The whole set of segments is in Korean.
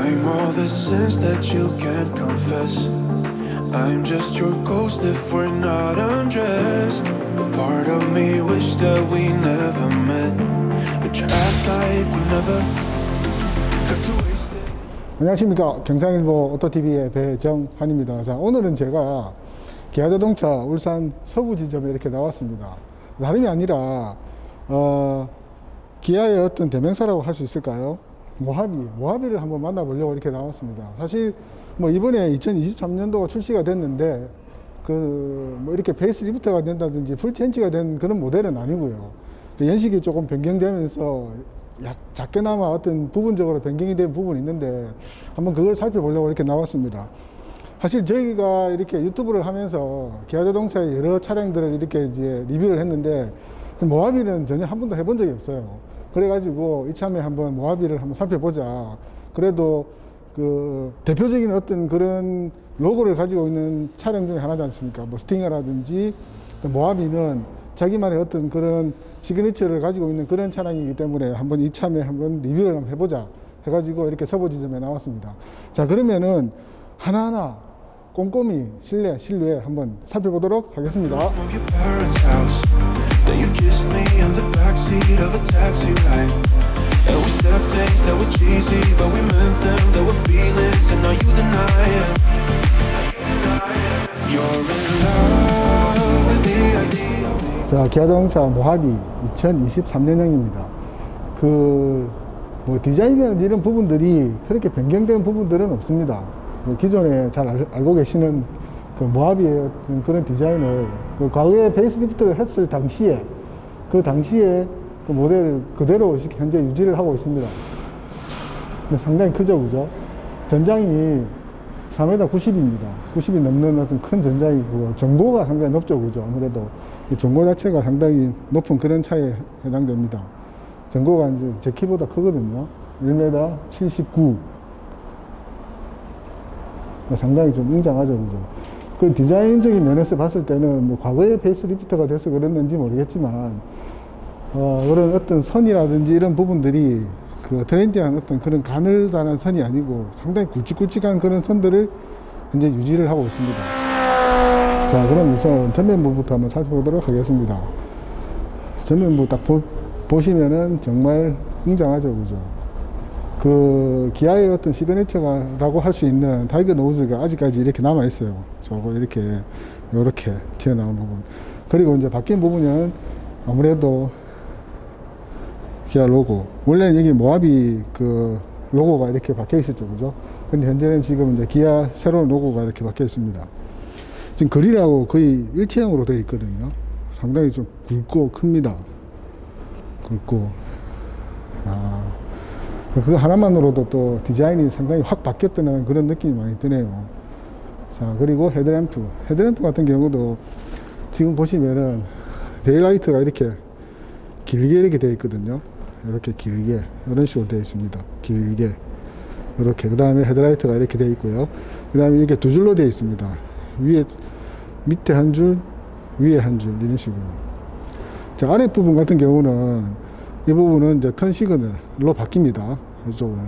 I'm all the sins that you can't confess. I'm just your ghost if we're not undressed. A part of me wish that we never met, but you act like we never got to waste it. 안녕하십니까. 경상일보 오토TV의 배정환입니다. 자, 오늘은 제가 기아자동차 울산 서부지점에 이렇게 나왔습니다. 다름이 아니라 기아의 어떤 대명사라고 할 수 있을까요? 모하비를 한번 만나보려고 이렇게 나왔습니다. 사실 뭐 이번에 2023년도가 출시가 됐는데 뭐 이렇게 페이스리프트가 된다든지 풀체인지가 된 그런 모델은 아니고요. 연식이 조금 변경되면서 작게나마 어떤 부분적으로 변경이 된 부분이 있는데 한번 그걸 살펴보려고 이렇게 나왔습니다. 사실 저희가 이렇게 유튜브를 하면서 기아자동차의 여러 차량들을 이렇게 이제 리뷰를 했는데 모하비는 전혀 한 번도 해본 적이 없어요. 그래가지고 이참에 한번 모하비를 한번 살펴보자. 그래도 그 대표적인 어떤 그런 로고를 가지고 있는 차량 중에 하나지 않습니까? 뭐 스팅어라든지 모하비는 자기만의 어떤 그런 시그니처를 가지고 있는 그런 차량이기 때문에 한번 이참에 한번 리뷰를 한번 해보자 해가지고 이렇게 서부지점에 나왔습니다. 자, 그러면은 하나하나 꼼꼼히 실내 한번 살펴보도록 하겠습니다. 자, 기아자동차 모하비 2023년형입니다. 뭐 디자인이나 이런 부분들이 그렇게 변경된 부분들은 없습니다. 기존에 잘 알고 계시는 그 모하비의 그런 디자인을 과거에 페이스리프트를 했을 당시에 그 모델 그대로 현재 유지를 하고 있습니다. 상당히 크죠, 그죠? 전장이 4m 90입니다. 90이 넘는 어떤 큰 전장이고 전고가 상당히 높죠, 그죠? 아무래도 이 전고 자체가 상당히 높은 그런 차에 해당됩니다. 전고가 이제 제 키보다 크거든요. 1m 79. 상당히 좀 웅장하죠, 그죠? 그 디자인적인 면에서 봤을 때는 뭐 과거에 페이스리프트가 돼서 그랬는지 모르겠지만 그런 어떤 선이라든지 이런 부분들이 그 트렌디한 어떤 그런 가늘다란 선이 아니고 상당히 굵직굵직한 그런 선들을 현재 유지를 하고 있습니다. 자, 그럼 우선 전면부부터 한번 살펴보도록 하겠습니다. 전면부 딱 보시면은 정말 웅장하죠, 그죠? 그 기아의 어떤 시그니처라고 할 수 있는 타이거 노즈가 아직까지 이렇게 남아 있어요. 저거 이렇게 튀어나온 부분. 그리고 이제 바뀐 부분은 아무래도 기아 로고. 원래는 여기 모하비 그 로고가 이렇게 박혀 있었죠, 그죠? 근데 현재는 지금 이제 기아 새로운 로고가 이렇게 박혀 있습니다. 지금 그릴하고 거의 일체형으로 되어 있거든요. 상당히 좀 굵고 큽니다. 굵고. 그거 하나만으로도 또 디자인이 상당히 확 바뀌었다는 그런 느낌이 많이 드네요. 자, 그리고 헤드램프 같은 경우도 지금 보시면은 데일라이트가 이렇게 길게 이렇게 되어 있거든요. 이렇게 길게 이런 식으로 되어 있습니다. 길게 이렇게. 그 다음에 헤드라이트가 이렇게 되어 있고요. 그 다음에 이게 두 줄로 되어 있습니다. 밑에 한 줄, 위에 한 줄, 이런 식으로. 자, 아랫부분 같은 경우는 이 부분은 이제 턴 시그널로 바뀝니다. 이쪽은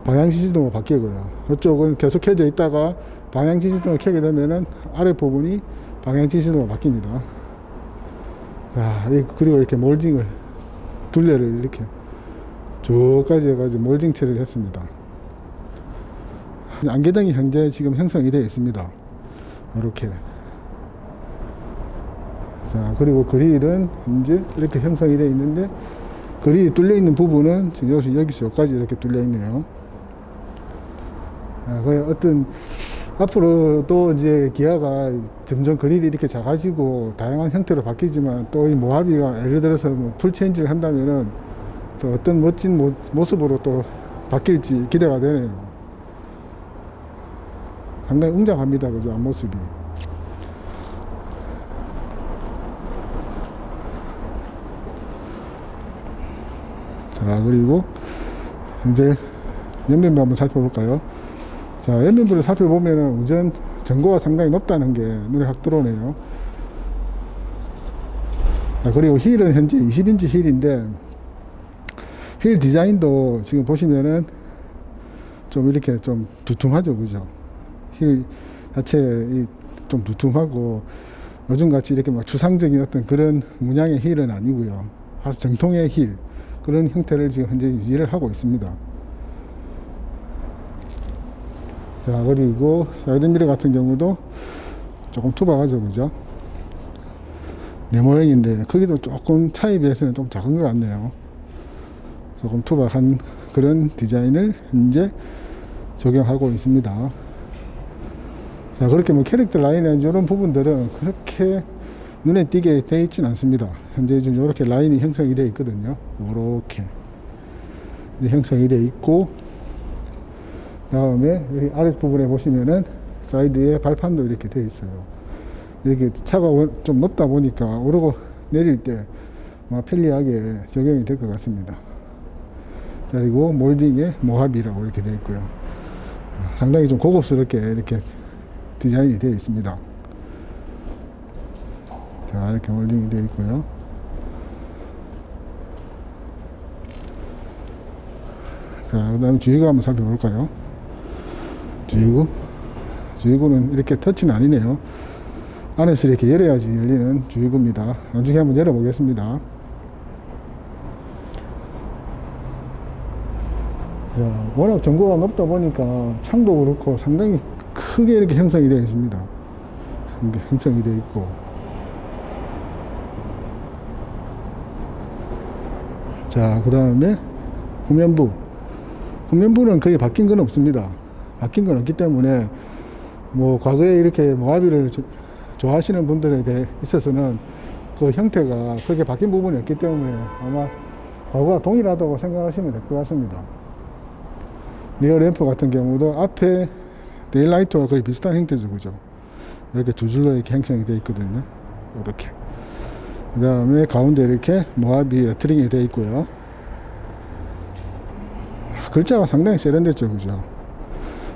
방향지시등으로 바뀌고요. 이쪽은 계속 켜져 있다가 방향지시등을 켜게 되면은 아랫부분이 방향지시등으로 바뀝니다. 자, 그리고 이렇게 몰딩을 둘레를 이렇게 저까지 해가지고 몰딩 처리를 했습니다. 안개등이 현재 지금 형성이 되어 있습니다. 이렇게. 자, 그리고 그릴은 현재 이렇게 형성이 되어 있는데 그릴이 뚫려 있는 부분은 지금 여기서 여기까지 이렇게 뚫려 있네요. 어떤 앞으로 또 이제 기아가 점점 그릴이 이렇게 작아지고 다양한 형태로 바뀌지만 또 이 모하비가 예를 들어서 뭐 풀체인지를 한다면은 또 어떤 멋진 모습으로 또 바뀔지 기대가 되네요. 상당히 웅장합니다, 그죠? 앞모습이. 자, 그리고 이제 옆면부 한번 살펴볼까요? 자, 옆면부를 살펴보면은 우선 전고가 상당히 높다는 게 눈에 확 들어오네요. 자, 그리고 휠은 현재 20인치 휠인데 휠 디자인도 지금 보시면은 좀 이렇게 좀 두툼하죠, 그죠? 힐 자체 좀 두툼하고 요즘같이 이렇게 막 추상적인 어떤 그런 문양의 힐은 아니고요. 아주 정통의 힐 그런 형태를 지금 현재 유지를 하고 있습니다. 자, 그리고 사이드미러 같은 경우도 조금 투박하죠, 그죠? 네 모양인데 크기도 조금 차에 비해서는 좀 작은 것 같네요. 조금 투박한 그런 디자인을 현재 적용하고 있습니다. 자, 그렇게 뭐 캐릭터 라인에 이런 부분들은 그렇게 눈에 띄게 되어 있지는 않습니다. 현재 좀 이렇게 라인이 형성이 되어 있거든요. 이렇게 형성이 되어 있고, 다음에 여기 아랫부분에 보시면은 사이드에 발판도 이렇게 되어 있어요. 이렇게 차가 좀 높다 보니까 오르고 내릴 때 편리하게 적용이 될 것 같습니다. 그리고 몰딩에 모하비라고 이렇게 되어 있고요. 상당히 좀 고급스럽게 이렇게 디자인이 되어 있습니다. 자, 이렇게 몰딩이 되어 있고요. 자, 그 다음에 주유구 한번 살펴볼까요? 주유구는 이렇게 터치는 아니네요. 안에서 이렇게 열어야지 열리는 주유구입니다. 나중에 한번 열어보겠습니다. 자, 워낙 전고가 높다 보니까 창도 그렇고 상당히 크게 이렇게 형성이 되어 있습니다. 형성이 되어 있고, 자, 그 다음에 후면부는 거의 바뀐 건 없습니다. 바뀐 건 없기 때문에 뭐 과거에 이렇게 모하비를 좋아하시는 분들에 대해 있어서는 그 형태가 그렇게 바뀐 부분이 없기 때문에 아마 과거와 동일하다고 생각하시면 될 것 같습니다. 리어 램프 같은 경우도 앞에 데일라이트와 거의 비슷한 형태죠, 그죠? 이렇게 두 줄로 이렇게 형성이 되어 있거든요. 이렇게. 그 다음에 가운데 이렇게 모하비 레터링이 되어 있고요. 글자가 상당히 세련됐죠, 그죠?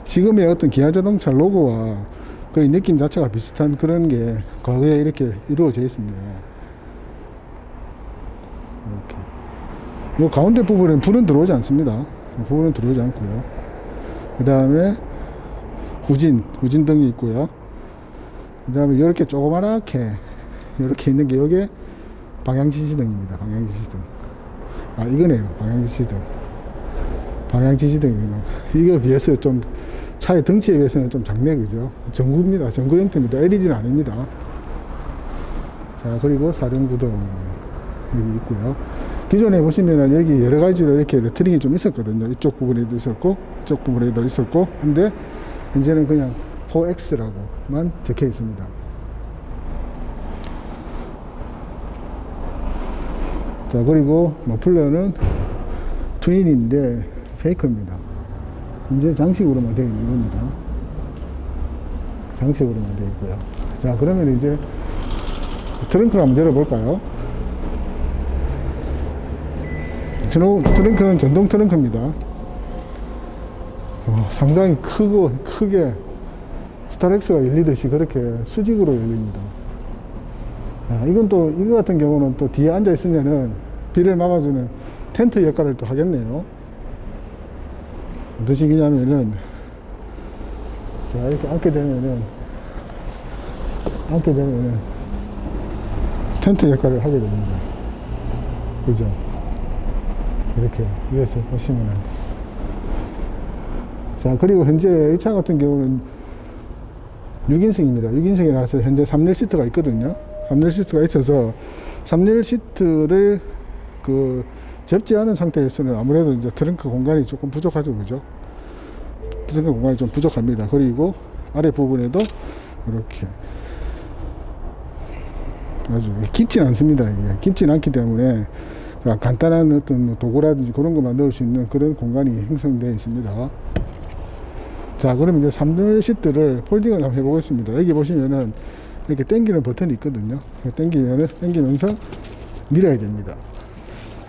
지금의 어떤 기아 자동차 로고와 거의 느낌 자체가 비슷한 그런 게 과거에 이렇게 이루어져 있습니다. 이렇게. 이 가운데 부분에는 불은 들어오지 않습니다. 불은 들어오지 않고요. 그 다음에 후진등이 있고요. 그 다음에 이렇게 조그맣게 이렇게 있는 게 이게 방향지시등입니다. 방향지시등. 아, 이거네요. 방향지시등이구나. 이거에 비해서 좀 차의 덩치에 비해서는 좀 작네, 그죠? 전구입니다. 전구 형태입니다. LED는 아닙니다. 자, 그리고 사륜구동 여기 있고요. 기존에 보시면은 여기 여러 가지로 이렇게 레터링이 좀 있었거든요. 이쪽 부분에도 있었고, 이쪽 부분에도 있었고, 근데 현재는 그냥 4X라고만 적혀 있습니다. 자, 그리고 머플러는 트윈인데 페이커입니다. 이제 장식으로만 되어 있는 겁니다. 장식으로만 되어 있고요. 자, 그러면 이제 트렁크를 한번 열어볼까요? 트렁크는 전동 트렁크입니다. 상당히 크게 스타렉스가 열리듯이 그렇게 수직으로 열립니다. 이건 또 이거 같은 경우는 또 뒤에 앉아 있으면은 비를 막아주는 텐트 역할을 또 하겠네요. 어떤 식이냐면은, 자, 이렇게 앉게 되면은 텐트 역할을 하게 됩니다. 그죠? 이렇게 위에서 보시면은. 자, 그리고 현재 이 차 같은 경우는 6인승입니다. 6인승이라서 현재 3열 시트가 있거든요. 3열 시트가 있어서 3열 시트를 접지하는 상태에서는 아무래도 이제 트렁크 공간이 조금 부족하죠, 그죠? 트렁크 공간이 좀 부족합니다. 그리고 아래 부분에도 이렇게 아주 깊진 않습니다. 이게 깊진 않기 때문에 간단한 어떤 뭐 도구라든지 그런 것만 넣을 수 있는 그런 공간이 형성되어 있습니다. 자, 그럼 이제 3열 시트를 폴딩을 한번 해보겠습니다. 여기 보시면은 이렇게 당기는 버튼이 있거든요. 당기면서 밀어야 됩니다.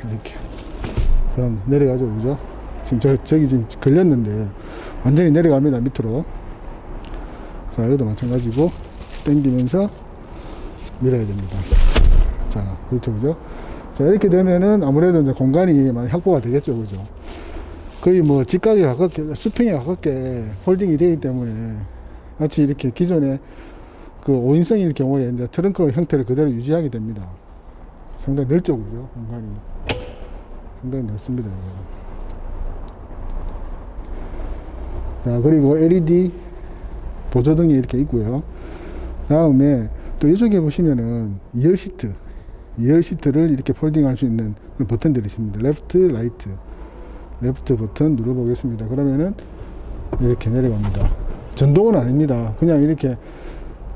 이렇게. 그럼 내려가죠, 그죠? 지금 저기 지금 걸렸는데 완전히 내려갑니다, 밑으로. 자, 여기도 마찬가지고 당기면서 밀어야 됩니다. 자, 그렇죠, 그죠? 자, 이렇게 되면은 아무래도 이제 공간이 많이 확보가 되겠죠, 그죠? 거의 뭐 직각에 가깝게, 수평에 가깝게 홀딩이 되기 때문에 마치 이렇게 기존의 그 5인승일 경우에 이제 트렁크 형태를 그대로 유지하게 됩니다. 상당히 넓죠, 그죠? 공간이. 상당히 넓습니다. 자, 그리고 LED 보조등이 이렇게 있고요. 다음에 또 이쪽에 보시면은 2열 시트. 2열 시트를 이렇게 폴딩할 수 있는 그런 버튼들이 있습니다. 레프트, 라이트. 레프트 버튼 눌러보겠습니다. 그러면은 이렇게 내려갑니다. 전동은 아닙니다. 그냥 이렇게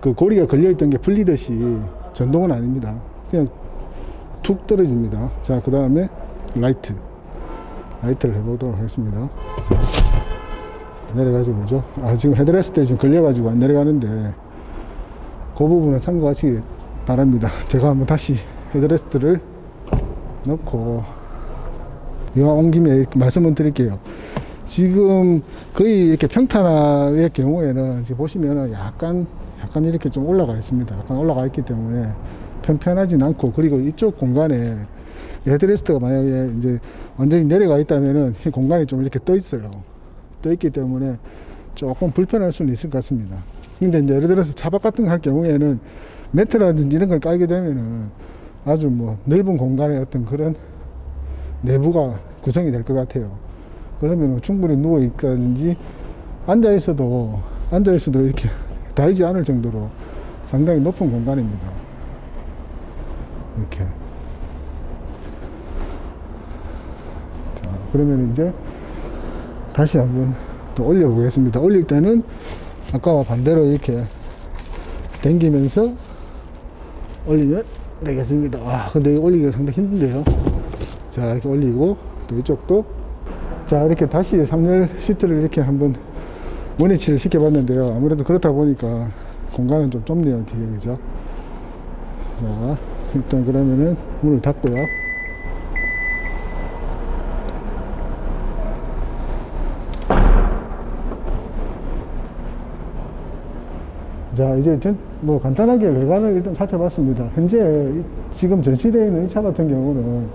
그 고리가 걸려있던 게 풀리듯이 전동은 아닙니다. 그냥 툭 떨어집니다. 자, 그 다음에 라이트. 라이트를 해보도록 하겠습니다. 자, 내려가서 보죠. 아, 지금 헤드레스트에 지금 걸려가지고 안 내려가는데 그 부분은 참고하시기 바랍니다. 제가 한번 다시 헤드레스트를 넣고 이왕 온 김에 말씀을 드릴게요. 지금 거의 이렇게 평탄화의 경우에는 지금 보시면은 약간 이렇게 좀 올라가 있습니다. 약간 올라가 있기 때문에 편편하진 않고, 그리고 이쪽 공간에 헤드레스트가 만약에 이제 완전히 내려가 있다면은 이 공간이 좀 이렇게 떠 있어요. 떠 있기 때문에 조금 불편할 수는 있을 것 같습니다. 근데 이제 예를 들어서 차박 같은 거 할 경우에는 매트라든지 이런 걸 깔게 되면은 아주 뭐 넓은 공간의 어떤 그런 내부가 구성이 될 것 같아요. 그러면 충분히 누워 있다든지 앉아 있어도 이렇게 닿이지 않을 정도로 상당히 높은 공간입니다. 이렇게. 자, 그러면 이제 다시 한번 또 올려 보겠습니다. 올릴 때는 아까와 반대로 이렇게 당기면서 올리면 되겠습니다. 와, 근데 올리기가 상당히 힘든데요. 자, 이렇게 올리고 또 이쪽도 자, 이렇게 다시 3열 시트를 이렇게 한번 원위치를 시켜봤는데요. 아무래도 그렇다 보니까 공간은 좀 좁네요, 뒤에. 그죠? 자, 일단 그러면은 문을 닫고요. 자, 이제 뭐 간단하게 외관을 일단 살펴봤습니다. 현재 지금 전시되어 있는 이 차 같은 경우는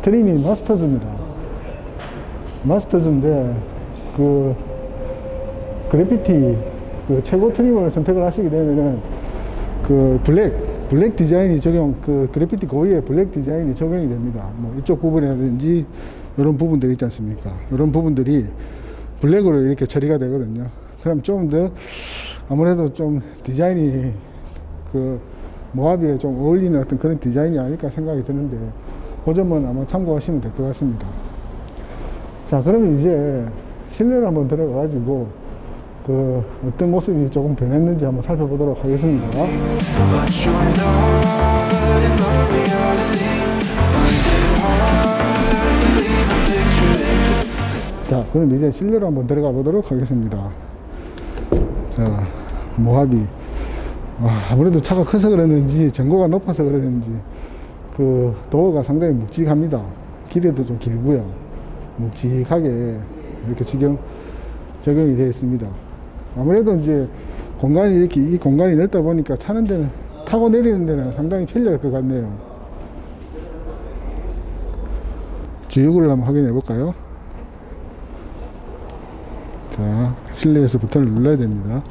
트림이 마스터즈입니다. 마스터즈인데 그 그래피티 그 최고 트림을 선택을 하시게 되면은 그 블랙 디자인이 그 그래피티 고유의 블랙 디자인이 적용이 됩니다. 뭐 이쪽 부분이라든지 이런 부분들이 있지 않습니까? 이런 부분들이 블랙으로 이렇게 처리가 되거든요. 그럼 좀 더 아무래도 좀 디자인이 그 모하비에 좀 어울리는 어떤 그런 디자인이 아닐까 생각이 드는데 그 점은 아마 참고하시면 될 것 같습니다. 자, 그러면 이제 실내를 한번 들어가 가지고 그 어떤 모습이 조금 변했는지 한번 살펴보도록 하겠습니다. 자, 그럼 이제 실내로 한번 들어가 보도록 하겠습니다. 자, 모하비. 아무래도 차가 커서 그랬는지 전고가 높아서 그랬는지 그 도어가 상당히 묵직합니다. 길이도 좀 길고요. 묵직하게 이렇게 적용이 되어 있습니다. 아무래도 이제 공간이 이렇게 이 공간이 넓다 보니까 타는 데는 타고 내리는 데는 상당히 편리할 것 같네요. 주유구를 한번 확인해 볼까요? 자, 실내에서 버튼을 눌러야 됩니다.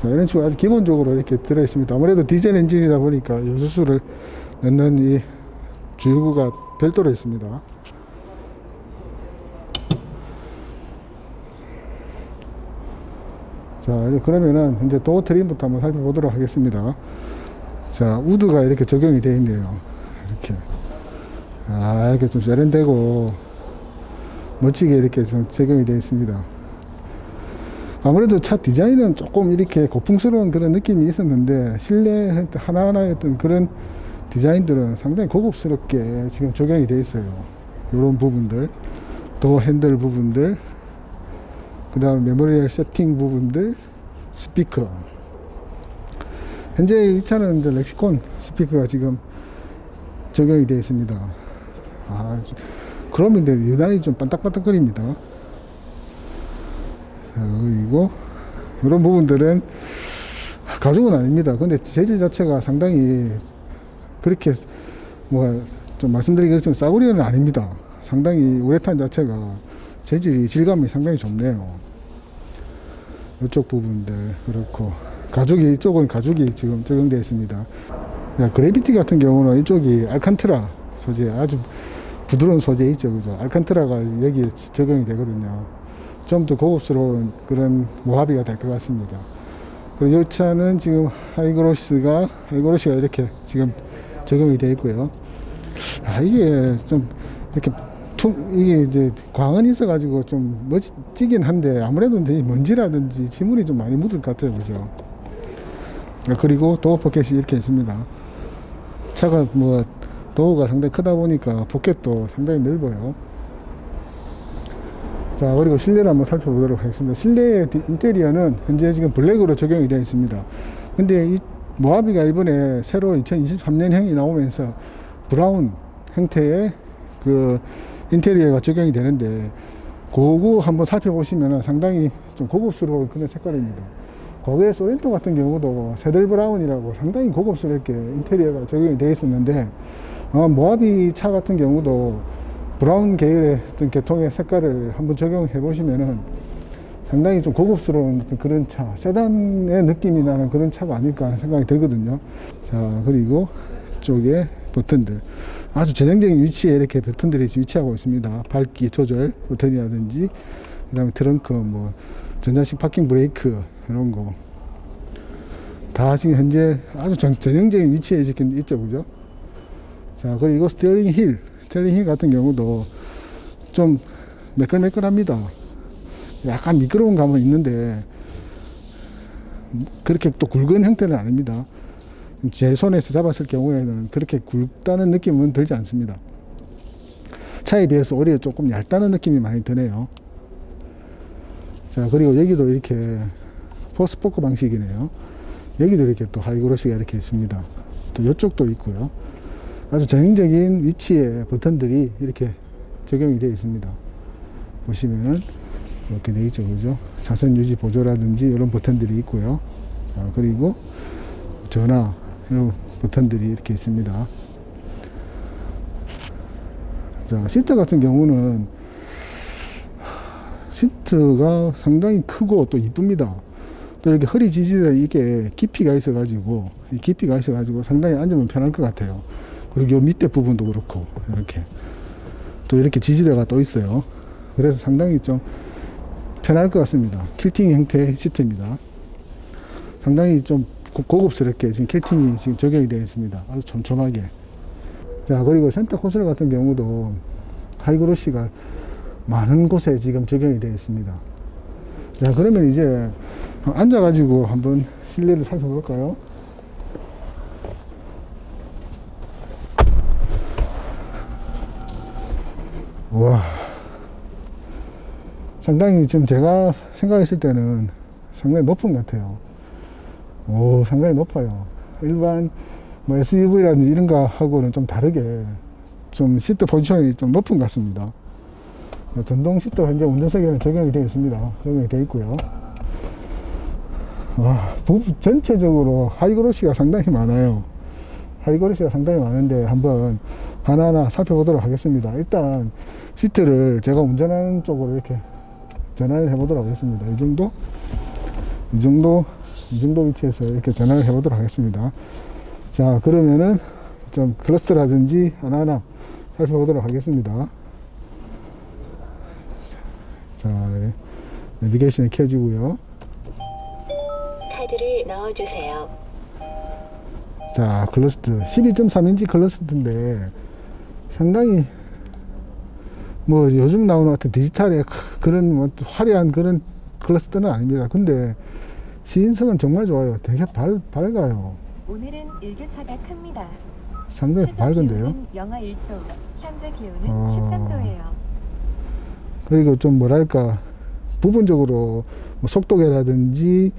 자, 이런 식으로 아주 기본적으로 이렇게 들어 있습니다. 아무래도 디젤 엔진이다 보니까 요수수를 넣는 이 주유구가 별도로 있습니다. 자, 그러면은 이제 도어 트림부터 한번 살펴보도록 하겠습니다. 자, 우드가 이렇게 적용이 되어 있네요. 이렇게. 이렇게 좀 세련되고 멋지게 이렇게 좀 적용이 되어 있습니다. 아무래도 차 디자인은 조금 이렇게 고풍스러운 그런 느낌이 있었는데 실내 하나하나의 어떤 그런 디자인들은 상당히 고급스럽게 지금 적용이 되어 있어요. 이런 부분들, 도어 핸들 부분들, 그 다음 메모리얼 세팅 부분들, 스피커. 현재 이 차는 이제 렉시콘 스피커가 지금 적용이 되어 있습니다. 그러면 유난히 좀 반딱반딱거립니다. 자, 그리고 이런 부분들은 가죽은 아닙니다. 근데 재질 자체가 상당히 그렇게 뭐 좀 말씀드리기 그렇지만 싸구려는 아닙니다. 상당히 우레탄 자체가 재질이 질감이 상당히 좋네요. 이쪽 부분들 그렇고 가죽이 이쪽은 가죽이 지금 적용되어 있습니다. 그래비티 같은 경우는 이쪽이 알칸트라 소재 아주 부드러운 소재 있죠, 그죠? 알칸트라가 여기에 적용이 되거든요. 좀 더 고급스러운 그런 모하비가 될 것 같습니다. 그리고 이 차는 지금 하이그로시가 이렇게 지금 적용이 되어 있고요. 이게 좀 이렇게 이게 이제 광원이 있어가지고 좀 멋지긴 한데 아무래도 이제 먼지라든지 지물이 좀 많이 묻을 것 같아요, 그죠? 그리고 도어 포켓이 이렇게 있습니다. 차가 뭐 도어가 상당히 크다 보니까 포켓도 상당히 넓어요. 자, 그리고 실내를 한번 살펴보도록 하겠습니다. 실내의 인테리어는 현재 지금 블랙으로 적용이 되어 있습니다. 근데 이 모하비가 이번에 새로 2023년형이 나오면서 브라운 형태의 그 인테리어가 적용이 되는데 그거 한번 살펴보시면 상당히 좀 고급스러운 그런 색깔입니다. 거기에 소렌토 같은 경우도 세들 브라운이라고 상당히 고급스럽게 인테리어가 적용이 되어 있었는데 모하비 차 같은 경우도 브라운 계열의 어떤 계통의 색깔을 한번 적용해 보시면은 상당히 좀 고급스러운 어떤 그런 차, 세단의 느낌이 나는 그런 차가 아닐까 하는 생각이 들거든요. 자, 그리고 이쪽에 버튼들 아주 전형적인 위치에 이렇게 버튼들이 위치하고 있습니다. 밝기 조절 버튼이라든지 그 다음에 트렁크 뭐 전자식 파킹 브레이크 이런 거 다 지금 현재 아주 전형적인 위치에 지금 있죠, 그죠? 자, 그리고 스티어링 힐 같은 경우도 좀 매끌매끌합니다. 약간 미끄러운 감은 있는데 그렇게 또 굵은 형태는 아닙니다. 제 손에서 잡았을 경우에는 그렇게 굵다는 느낌은 들지 않습니다. 차에 비해서 오히려 조금 얇다는 느낌이 많이 드네요. 자, 그리고 여기도 이렇게 포스포크 방식이네요. 여기도 이렇게 또 하이그로시가 이렇게 있습니다. 또 이쪽도 있고요. 아주 전형적인 위치의 버튼들이 이렇게 적용이 되어 있습니다. 보시면은 이렇게 되어 있죠, 그죠? 차선 유지 보조라든지 이런 버튼들이 있고요. 자, 그리고 전화 이런 버튼들이 이렇게 있습니다. 자, 시트 같은 경우는 시트가 상당히 크고 또 이쁩니다. 또 이렇게 허리 지지대 이게 깊이가 있어가지고 상당히 앉으면 편할 것 같아요. 그리고 요 밑에 부분도 그렇고 이렇게 또 이렇게 지지대가 또 있어요. 그래서 상당히 좀 편할 것 같습니다. 퀼팅 형태의 시트입니다. 상당히 좀 고급스럽게 지금 퀼팅이 지금 적용이 되어 있습니다. 아주 촘촘하게. 자, 그리고 센터 콘솔 같은 경우도 하이그로시가 많은 곳에 지금 적용이 되어 있습니다. 자, 그러면 이제 앉아가지고 한번 실내를 살펴볼까요? 와, 상당히 지금 제가 생각했을 때는 상당히 높은 것 같아요. 오, 상당히 높아요. 일반 뭐 SUV라든지 이런 거 하고는 좀 다르게 좀 시트 포지션이 좀 높은 것 같습니다. 전동 시트 현재 운전석에는 적용이 되어 있습니다. 적용이 되어 있고요. 부분 전체적으로 하이그로시가 상당히 많아요. 하이그로시가 상당히 많은데 한번 하나하나 살펴보도록 하겠습니다. 일단 시트를 제가 운전하는 쪽으로 이렇게 전환을 해보도록 하겠습니다. 이 정도 위치에서 이렇게 전환을 해보도록 하겠습니다. 자, 그러면은 좀 클러스라든지 하나하나 살펴보도록 하겠습니다. 자, 내비게이션이 켜지고요. 카드를 넣어주세요. 자, 클러스트 12.3인치 클러스트인데 상당히 뭐 요즘 나오는 같은 디지털의 그런 뭐 화려한 그런 클러스트는 아닙니다. 근데 시인성은 정말 좋아요. 되게 밝아요. 오늘은 일교차가 큽니다. 상당히 밝은데요. 영하 1도, 현재 기온은 13도예요. 그리고 좀 뭐랄까 부분적으로 뭐 속도계라든지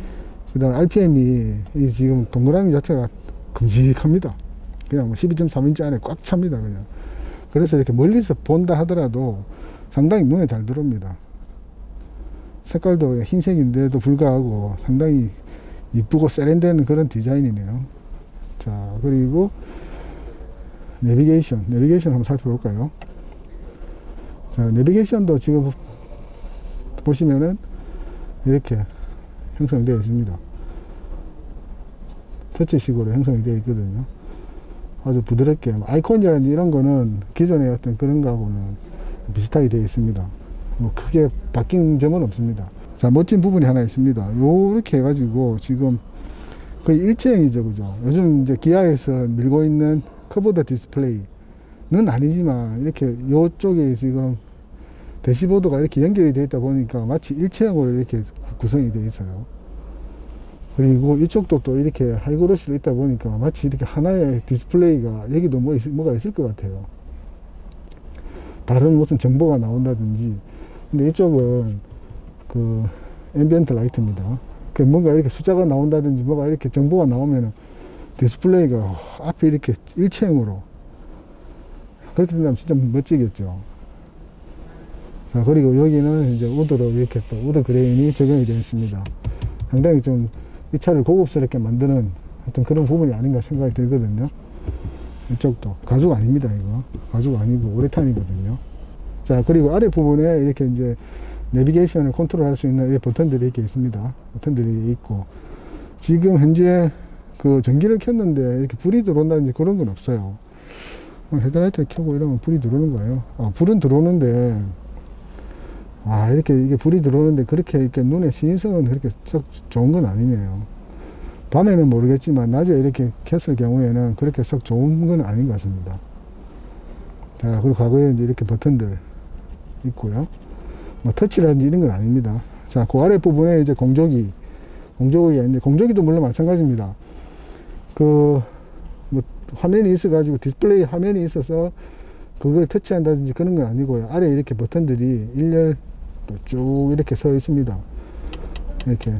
그다음 RPM이 지금 동그라미 자체가 큼직합니다. 그냥 뭐 12.3인치 안에 꽉 찹니다. 그냥. 그래서 이렇게 멀리서 본다 하더라도 상당히 눈에 잘 들어옵니다. 색깔도 흰색인데도 불구하고 상당히 이쁘고 세련되는 그런 디자인이네요. 자, 그리고 내비게이션 한번 살펴볼까요? 자, 내비게이션도 지금 보시면은 이렇게 형성되어 있습니다. 터치식으로 형성이 되어 있거든요. 아주 부드럽게 아이콘이라든지 이런 거는 기존의 어떤 그런 거하고는 비슷하게 되어 있습니다. 뭐 크게 바뀐 점은 없습니다. 자, 멋진 부분이 하나 있습니다. 요렇게 해가지고 지금 거의 일체형이죠, 그죠? 요즘 이제 기아에서 밀고 있는 커브드 디스플레이는 아니지만 이렇게 요쪽에 지금 대시보드가 이렇게 연결이 되어 있다 보니까 마치 일체형으로 이렇게 구성이 되어 있어요. 그리고 이쪽도 또 이렇게 하이그로시로 있다 보니까 마치 이렇게 하나의 디스플레이가 여기도 뭐가 있을 것 같아요. 다른 무슨 정보가 나온다든지. 근데 이쪽은 그 앰비언트 라이트입니다. 그 뭔가 이렇게 숫자가 나온다든지 뭐가 이렇게 정보가 나오면은 디스플레이가 앞에 이렇게 일체형으로 그렇게 된다면 진짜 멋지겠죠. 자, 그리고 여기는 이제 우드로 이렇게 또 우드 그레인이 적용이 되어 있습니다. 상당히 좀 이 차를 고급스럽게 만드는 어떤 그런 부분이 아닌가 생각이 들거든요. 이쪽도 가죽 아닙니다. 이거 가죽 아니고 우레탄이거든요. 자, 그리고 아래 부분에 이렇게 이제 내비게이션을 컨트롤할 수 있는 이 버튼들이 이렇게 있습니다. 버튼들이 있고, 지금 현재 그 전기를 켰는데 이렇게 불이 들어온다든지 그런 건 없어요. 헤드라이트를 켜고 이러면 불이 들어오는 거예요. 불은 들어오는데, 이렇게 이게 불이 들어오는데 그렇게 이렇게 눈에 시인성은 그렇게 썩 좋은 건 아니네요. 밤에는 모르겠지만 낮에 이렇게 켰을 경우에는 그렇게 썩 좋은 건 아닌 것 같습니다. 자, 그리고 과거에 이제 이렇게 버튼들 있고요. 뭐 터치라든지 이런 건 아닙니다. 자, 그 아래 부분에 이제 공조기가 있는데, 공조기도 물론 마찬가지입니다. 뭐 화면이 있어가지고 디스플레이 화면이 있어서 그걸 터치한다든지 그런 건 아니고요. 아래 이렇게 버튼들이 일렬 쭉 이렇게 서 있습니다. 이렇게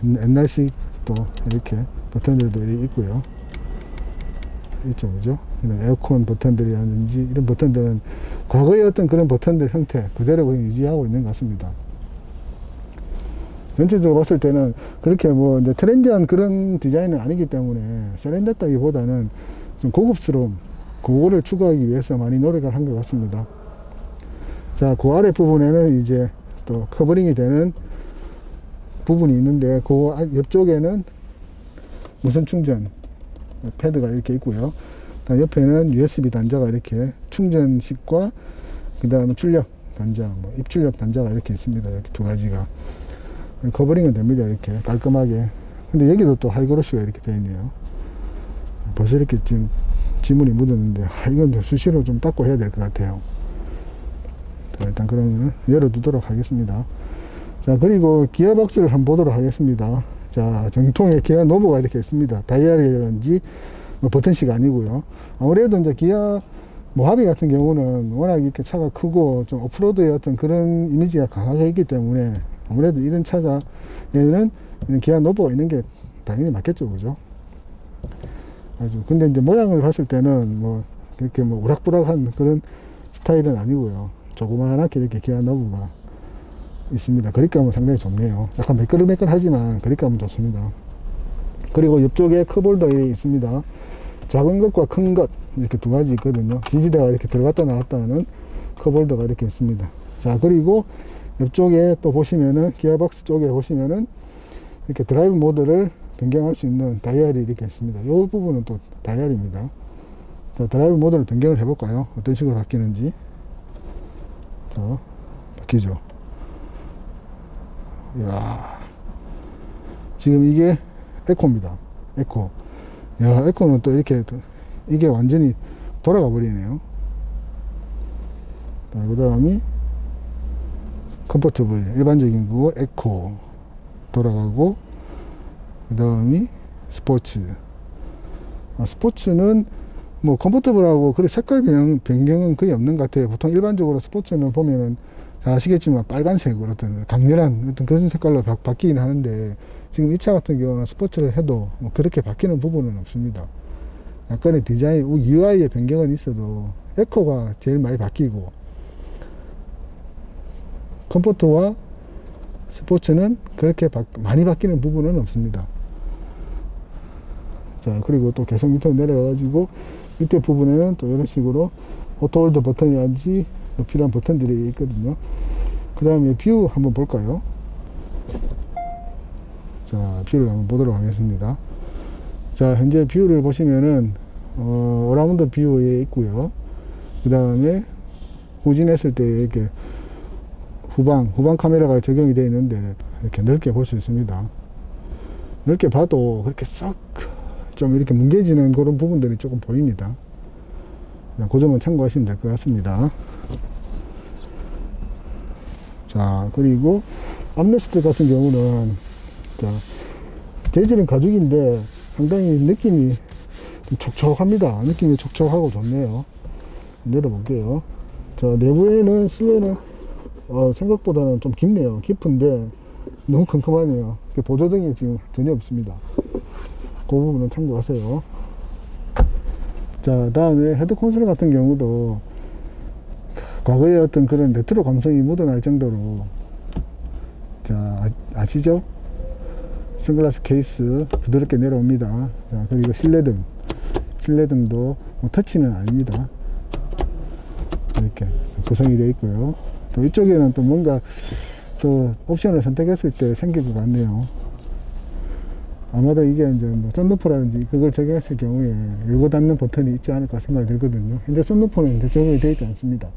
옛날식 또 이렇게 버튼들도 이렇게 있고요. 이쪽이죠. 에어컨 버튼들이라든지 이런 버튼들은 과거의 어떤 그런 버튼들 형태 그대로 유지하고 있는 것 같습니다. 전체적으로 봤을 때는 그렇게 뭐 이제 트렌디한 그런 디자인은 아니기 때문에 세련됐다기보다는 좀 고급스러움, 그거를 추구하기 위해서 많이 노력을 한 것 같습니다. 자, 그 아래 부분에는 이제 또 커버링이 되는 부분이 있는데, 그 옆쪽에는 무선 충전 패드가 이렇게 있고요. 옆에는 USB 단자가 이렇게 충전식과 그 다음에 출력 단자, 입출력 단자가 이렇게 있습니다. 이렇게 두 가지가. 커버링은 됩니다. 이렇게 깔끔하게. 근데 여기도 또 하이그로시가 이렇게 되어 있네요. 벌써 이렇게 지금 지문이 묻었는데, 이건 수시로 좀 닦고 해야 될 것 같아요. 자, 일단 그러면 열어두도록 하겠습니다. 자, 그리고 기어박스를 한번 보도록 하겠습니다. 자, 정통의 기아 노브가 이렇게 있습니다. 다이얼이라든지 버튼식 아니고요. 아무래도 이제 기아 모하비 같은 경우는 워낙 이렇게 차가 크고 좀 오프로드의 어떤 그런 이미지가 강하게 있기 때문에 아무래도 이런 차가 얘는 기아 노브가 있는 게 당연히 맞겠죠, 그죠? 근데 이제 모양을 봤을 때는 뭐 그렇게 뭐 우락부락한 그런 스타일은 아니고요. 조그만하게 이렇게 기아 노브가 있습니다. 그립감은 상당히 좋네요. 약간 매끌매끌하지만 그립감은 좋습니다. 그리고 옆쪽에 컵홀더 있습니다. 작은 것과 큰 것 이렇게 두 가지 있거든요. 지지대가 이렇게 들어갔다 나왔다 하는 컵홀더가 이렇게 있습니다. 자, 그리고 옆쪽에 또 보시면은 기어박스 쪽에 보시면은 이렇게 드라이브 모드를 변경할 수 있는 다이얼이 이렇게 있습니다. 이 부분은 또 다이얼입니다. 자, 드라이브 모드를 변경을 해볼까요? 어떤 식으로 바뀌는지. 자, 바뀌죠. 이야, 지금 이게 에코입니다. 에코. 야, 에코는 또 이렇게 이게 완전히 돌아가 버리네요. 그 다음이 컴포터블, 일반적인 거 에코 돌아가고, 그 다음이 스포츠. 스포츠는 뭐 컴포터블하고 그래 색깔 변경은 거의 없는 것 같아요. 보통 일반적으로 스포츠는 보면은 잘 아시겠지만 빨간색으로 어떤 강렬한 어떤 그런 색깔로 바뀌긴 하는데, 지금 이 차 같은 경우는 스포츠를 해도 뭐 그렇게 바뀌는 부분은 없습니다. 약간의 디자인, UI의 변경은 있어도 에코가 제일 많이 바뀌고, 컴포트와 스포츠는 그렇게 많이 바뀌는 부분은 없습니다. 자, 그리고 또 계속 밑으로 내려가가지고 밑에 부분에는 또 이런 식으로 오토홀드 버튼이라든지 필요한 버튼들이 있거든요. 그 다음에 뷰 한번 볼까요? 자, 뷰를 한번 보도록 하겠습니다. 자, 현재 뷰를 보시면은 어라운드 뷰에 있고요. 그 다음에 후진했을 때 이렇게 후방 카메라가 적용이 되어 있는데 이렇게 넓게 볼 수 있습니다. 넓게 봐도 그렇게 썩 좀 이렇게 뭉개지는 그런 부분들이 조금 보입니다. 그 점은 참고하시면 될 것 같습니다. 자, 그리고 암레스트 같은 경우는, 자, 재질은 가죽인데 상당히 느낌이 좀 촉촉합니다. 느낌이 촉촉하고 좋네요. 내려볼게요. 자, 내부에는 실내는 생각보다는 좀 깊네요. 깊은데 너무 컴컴하네요. 보조등이 지금 전혀 없습니다. 그 부분은 참고하세요. 자, 다음에 헤드 콘솔 같은 경우도 과거의 어떤 그런 레트로 감성이 묻어날 정도로, 자, 아시죠? 선글라스 케이스 부드럽게 내려옵니다. 자, 그리고 실내등도 뭐 터치는 아닙니다. 이렇게 구성이 되어 있고요. 또 이쪽에는 또 뭔가 또 옵션을 선택했을 때 생길 것 같네요. 아마도 이게 이제 뭐 썬루프라든지 그걸 적용했을 경우에 열고 닫는 버튼이 있지 않을까 생각이 들거든요. 현재 썬루프는 이제 적용이 되어 있지 않습니다.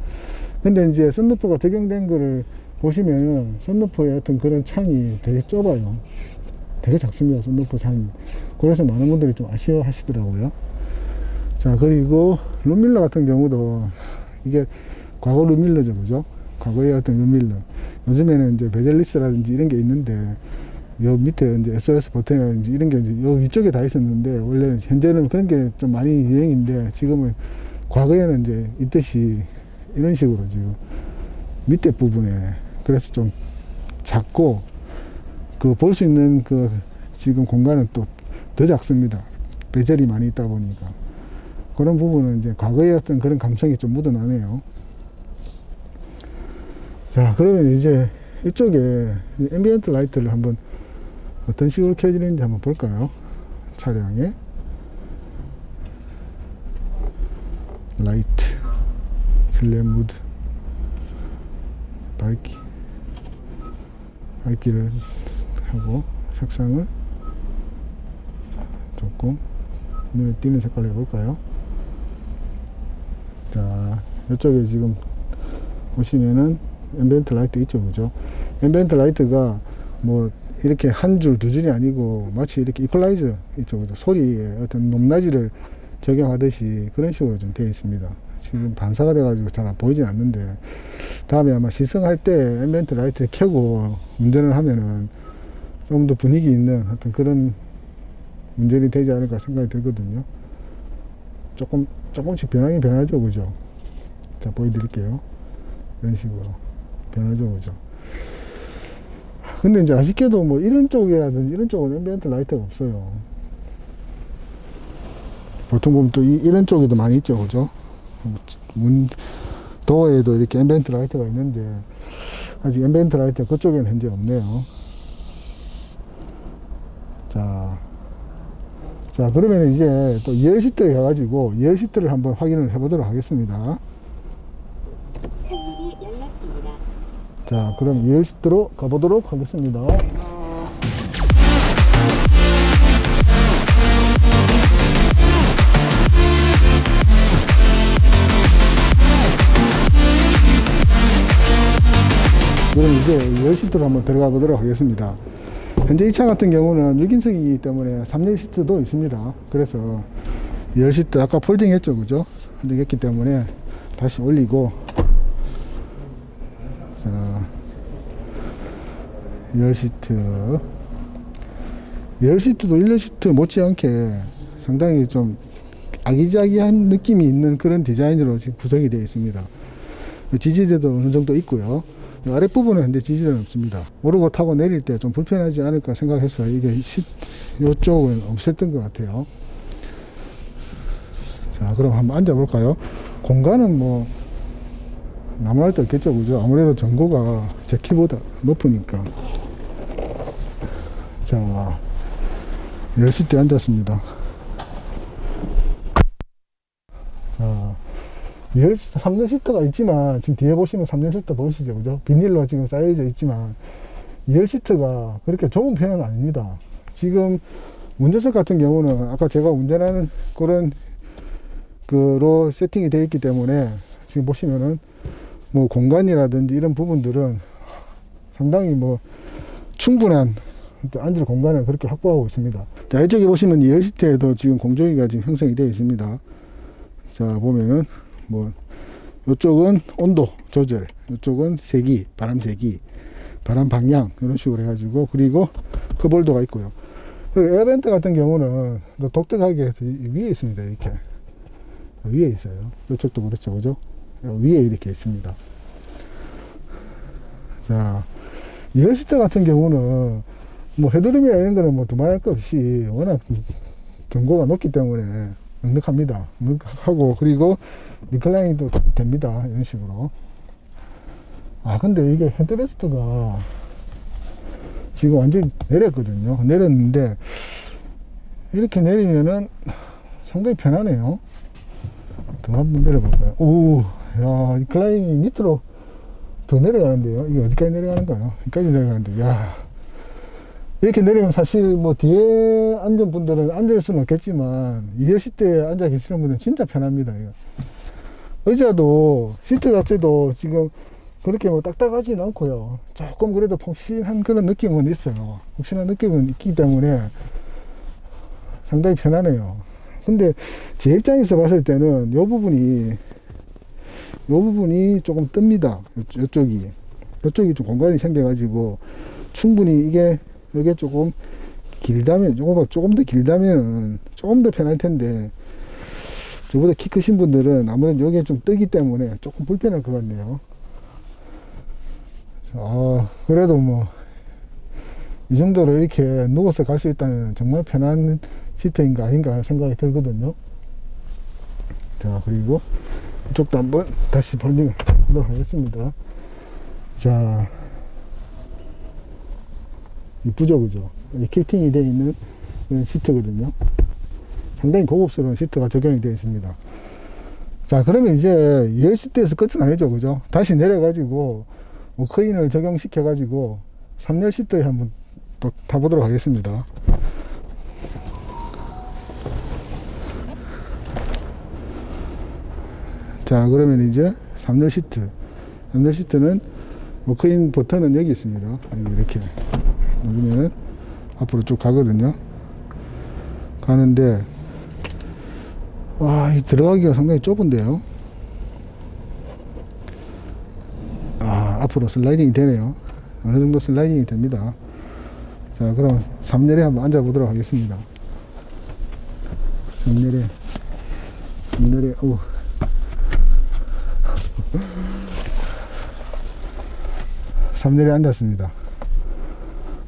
근데 이제 썬루프가 적용된 거를 보시면은 썬루프의 어떤 그런 창이 되게 좁아요. 되게 작습니다. 썬루프 창이. 그래서 많은 분들이 좀 아쉬워 하시더라고요. 자, 그리고 룸밀러 같은 경우도 이게 과거 룸밀러죠, 그죠? 과거의 어떤 룸밀러. 요즘에는 이제 베젤리스라든지 이런 게 있는데, 요 밑에 이제 SOS 버튼이라든지 이런 게 이제 요 위쪽에 다 있었는데, 원래 현재는 그런 게 좀 많이 유행인데, 지금은 과거에는 이제 있듯이 이런 식으로 지금 밑에 부분에, 그래서 좀 작고, 그 볼 수 있는 그 지금 공간은 또 더 작습니다. 베젤이 많이 있다 보니까. 그런 부분은 이제 과거의 어떤 그런 감성이 좀 묻어나네요. 자, 그러면 이제 이쪽에 앰비언트 라이트를 한번 어떤 식으로 켜지는지 한번 볼까요? 차량에 라이트, 실내 무드, 밝기를 하고 색상을 조금 눈에 띄는 색깔로 해볼까요? 자, 이쪽에 지금 보시면은 앰비언트 라이트 있죠, 그죠? 앰비언트 라이트가 뭐 이렇게 한 줄, 두 줄이 아니고 마치 이렇게 이퀄라이저 있죠, 그죠? 소리의 어떤 높낮이를 적용하듯이 그런 식으로 좀 되어 있습니다. 지금 반사가 돼가지고 잘 보이진 않는데, 다음에 아마 시승할 때 앰비언트 라이트를 켜고 운전을 하면은 좀 더 분위기 있는 어떤 그런 운전이 되지 않을까 생각이 들거든요. 조금씩 변하긴 변하죠, 그죠? 자, 보여드릴게요. 이런 식으로 변하죠, 그죠? 근데 이제 아쉽게도 뭐 이런 쪽이라든지 이런 쪽은 앰비언트 라이트가 없어요. 보통 보면 또 이런 쪽에도 많이 있죠, 그죠? 도어에도 이렇게 앰비언트 라이트가 있는데, 아직 앰비언트 라이트가 그쪽에는 현재 없네요. 자, 그러면 이제 또 2열 시트를 해가지고 2열 시트를 한번 확인을 해보도록 하겠습니다. 창문이 열렸습니다. 자, 그럼 2열 시트로 가보도록 하겠습니다. 그럼 이제 2열 시트로 한번 들어가 보도록 하겠습니다. 현재 이 차 같은 경우는 6인승이기 때문에 3열 시트도 있습니다. 그래서 2열 시트 아까 폴딩 했죠, 그죠? 폴딩 했기 때문에 다시 올리고, 자, 2열 시트. 2열 시트도 1열 시트 못지않게 상당히 좀 아기자기한 느낌이 있는 그런 디자인으로 지금 구성이 되어 있습니다. 지지대도 어느 정도 있고요. 아랫부분은 현재 지지대는 없습니다. 오르고 타고 내릴 때 좀 불편하지 않을까 생각해서 이게 이쪽은 없앴던 것 같아요. 자, 그럼 한번 앉아볼까요? 공간은 뭐 나무랄 데 없겠죠, 그죠? 아무래도 전고가 제 키보다 높으니까. 자, 10시대 앉았습니다. 자, 3열 시트가 있지만, 지금 뒤에 보시면 3열 시트 보이시죠? 그죠? 비닐로 지금 쌓여져 있지만, 2열 시트가 그렇게 좁은 편은 아닙니다. 지금 운전석 같은 경우는 아까 제가 운전하는 그런 그로 세팅이 되어 있기 때문에 지금 보시면은 뭐 공간이라든지 이런 부분들은 상당히 뭐 충분한 앉을 공간을 그렇게 확보하고 있습니다. 자, 이쪽에 보시면 2열 시트에도 지금 공조기가 지금 형성이 되어 있습니다. 자, 보면은 뭐 이쪽은 온도 조절, 이쪽은 세기, 바람 세기, 바람 방향 이런 식으로 해가지고, 그리고 컵홀더가 있고요. 그리고 에어벤트 같은 경우는 또 독특하게 위에 있습니다. 이렇게 위에 있어요. 이쪽도 그렇죠, 그죠? 위에 이렇게 있습니다. 자, 2열 시트 같은 경우는 뭐 헤드룸이나 이런 거는 뭐 두말할 거 없이 워낙 견고가 높기 때문에 넉넉합니다. 넉넉하고, 그리고 리클라인도 됩니다. 이런 식으로. 아, 근데 이게 헤드레스트가 지금 완전히 내렸거든요. 내렸는데 이렇게 내리면은 상당히 편하네요. 더 한번 내려볼까요? 오, 야, 리클라인이 밑으로 더 내려가는데요. 이게 어디까지 내려가는가요? 여기까지 내려가는데, 야, 이렇게 내리면 사실 뭐 뒤에 앉은 분들은 앉을 수는 없겠지만 2열 시트에 앉아 계시는 분들은 진짜 편합니다. 이거. 의자도 시트 자체도 지금 그렇게 뭐 딱딱하지는 않고요. 조금 그래도 폭신한 그런 느낌은 있어요. 폭신한 느낌은 있기 때문에 상당히 편하네요. 근데 제 입장에서 봤을 때는 요 부분이 조금 뜹니다. 이쪽이 좀 공간이 생겨가지고 충분히 이게 조금 길다면, 조금 더 길다면은 조금 더 편할 텐데, 저보다 키 크신 분들은 아무래도 여기에 좀 뜨기 때문에 조금 불편할 것 같네요. 그래도 뭐 이 정도로 이렇게 누워서 갈 수 있다면 정말 편한 시트인가 아닌가 생각이 들거든요. 자, 그리고 이쪽도 한번 다시 볼링을 하도록 하겠습니다. 자, 이쁘죠, 그죠? 킬팅이 되어 있는 그런 시트거든요. 상당히 고급스러운 시트가 적용이 되어 있습니다. 자, 그러면 이제 2열 시트에서 끝은 아니죠, 그죠? 다시 내려가지고 워크인을 적용시켜가지고 3열 시트에 한번 또 타보도록 하겠습니다. 자, 그러면 이제 3열 시트는 워크인 버튼은 여기 있습니다. 여기 이렇게 누르면은 앞으로 쭉 가거든요. 가는데, 이 들어가기가 상당히 좁은데요. 앞으로 슬라이딩이 되네요. 어느 정도 슬라이딩이 됩니다. 자, 그럼 3열에 한번 앉아 보도록 하겠습니다. 3열에, 오. 3열에 앉았습니다.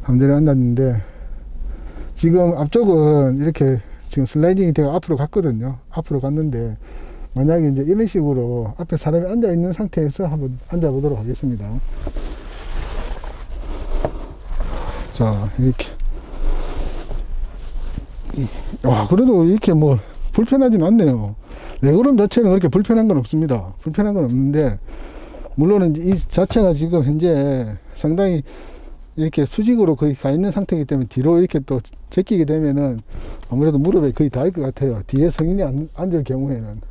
3열에 앉았는데, 지금 앞쪽은 이렇게 지금 슬라이딩이 되어 앞으로 갔거든요. 앞으로 갔는데, 만약에 이제 이런 식으로 앞에 사람이 앉아 있는 상태에서 한번 앉아 보도록 하겠습니다. 자, 이렇게. 그래도 이렇게 뭐 불편하진 않네요. 레그룸 자체는 그렇게 불편한 건 없습니다. 불편한 건 없는데, 물론 이 자체가 지금 현재 상당히 이렇게 수직으로 거의 가 있는 상태이기 때문에 뒤로 이렇게 또 제끼게 되면은 아무래도 무릎에 거의 닿을 것 같아요. 뒤에 성인이 앉을 경우에는.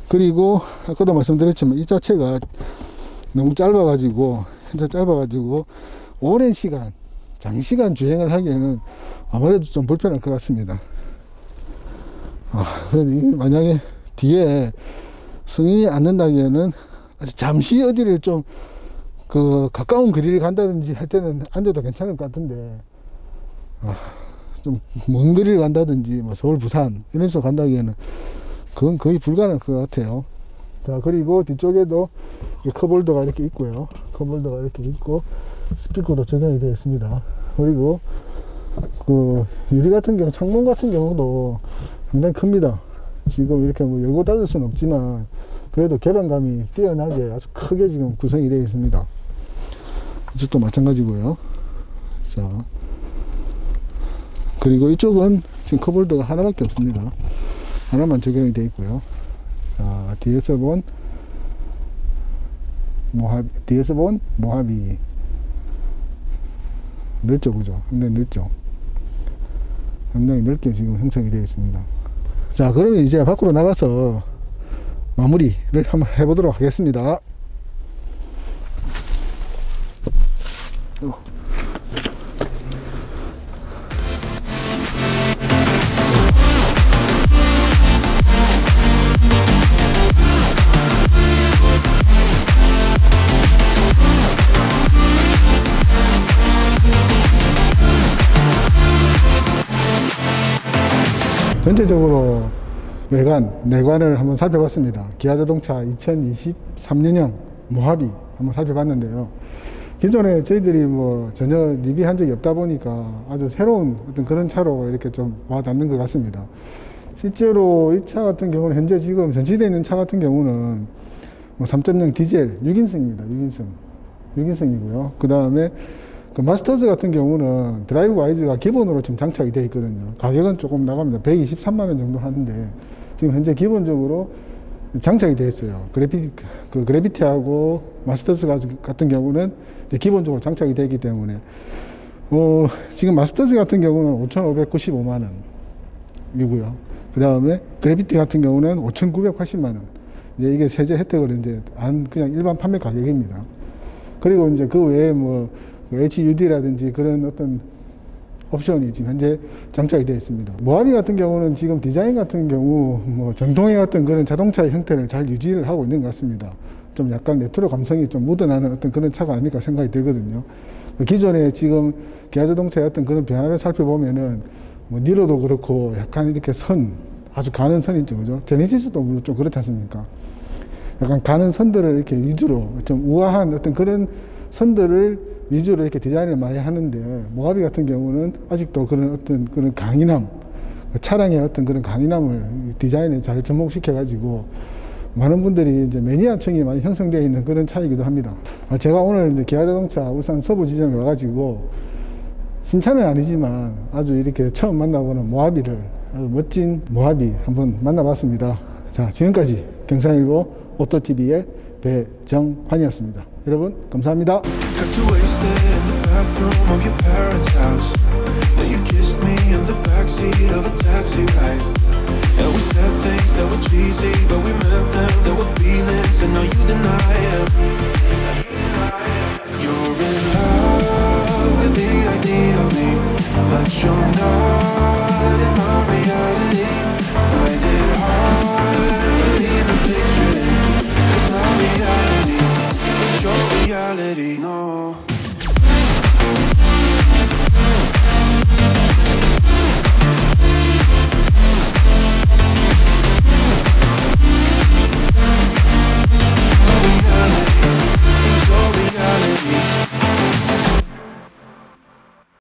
그리고 아까도 말씀드렸지만 이 자체가 너무 짧아가지고 오랜 시간, 장시간 주행을 하기에는 아무래도 좀 불편할 것 같습니다. 만약에 뒤에 성인이 앉는다기에는 잠시 어디를 좀 가까운 거리를 간다든지 할 때는 앉아도 괜찮을 것 같은데, 좀 먼 거리를 간다든지 뭐 서울, 부산 이런 식으로 간다기에는 그건 거의 불가능할 것 같아요. 자, 그리고 뒤쪽에도 컵홀더가 이렇게 있고요. 컵홀더가 이렇게 있고 스피커도 적용이 되어 있습니다. 그리고 유리 같은 경우, 창문 같은 경우도 상당히 큽니다. 지금 이렇게 뭐 열고 닫을 수는 없지만 그래도 개방감이 뛰어나게 아주 크게 지금 구성이 되어 있습니다. 이쪽도 마찬가지고요. 자, 그리고 이쪽은 지금 컵홀더가 하나밖에 없습니다. 하나만 적용이 되어 있고요. 자, 뒤에서 본 모하비. 넓죠, 그죠? 상당히 넓죠. 상당히 넓게 지금 형성이 되어 있습니다. 자, 그러면 이제 밖으로 나가서 마무리를 한번 해보도록 하겠습니다. 전체적으로 외관, 내관을 한번 살펴봤습니다. 기아자동차 2023년형 모하비 한번 살펴봤는데요. 기존에 저희들이 뭐 전혀 리뷰한 적이 없다 보니까 아주 새로운 어떤 그런 차로 이렇게 좀 와닿는 것 같습니다. 실제로 이 차 같은 경우는 현재 지금 전시되어 있는 차 같은 경우는 뭐 3.0 디젤 6인승입니다. 6인승이고요. 그 다음에 그 마스터즈 같은 경우는 드라이브 와이즈가 기본으로 지금 장착이 되어 있거든요. 가격은 조금 나갑니다. 123만 원 정도 하는데 지금 현재 기본적으로 장착이 되어 있어요. 그래비티하고 마스터즈 같은 경우는 이제 기본적으로 장착이 되기 때문에 지금 마스터즈 같은 경우는 5,595만 원이고요. 그 다음에 그래비티 같은 경우는 5,980만 원. 이제 이게 세제 혜택을 이제 그냥 일반 판매 가격입니다. 그리고 이제 그 외에 뭐 HUD라든지 그런 어떤 옵션이 지금 현재 장착이 되어 있습니다. 모하비 같은 경우는 지금 디자인 같은 경우 뭐 정통의 어떤 그런 자동차의 형태를 잘 유지를 하고 있는 것 같습니다. 좀 약간 레트로 감성이 좀 묻어나는 어떤 그런 차가 아닐까 생각이 들거든요. 기존에 지금 기아자동차의 어떤 그런 변화를 살펴보면은 뭐 니로도 그렇고 약간 이렇게 아주 가는 선 있죠, 그죠? 제네시스도 물론 좀 그렇지 않습니까? 약간 가는 선들을 이렇게 위주로 좀 우아한 어떤 그런 선들을 위주로 이렇게 디자인을 많이 하는데 모하비 같은 경우는 아직도 그런 어떤 그런 강인함, 차량의 어떤 그런 강인함을 디자인에 잘 접목시켜 가지고 많은 분들이 이제 매니아층이 많이 형성되어 있는 그런 차이기도 합니다. 제가 오늘 이제 기아자동차 울산 서부 지점에 와가지고 신차는 아니지만 아주 이렇게 처음 만나보는 모하비를 아주 멋진 모하비 한번 만나봤습니다. 자, 지금까지 경상일보 오토TV의 배정환이었습니다. 여러분 감사합니다. Got too wasted in the bathroom of your parents' house. Then you kissed me in the backseat of a taxi ride. And we said things that were cheesy, but we meant them. There were feelings, and now you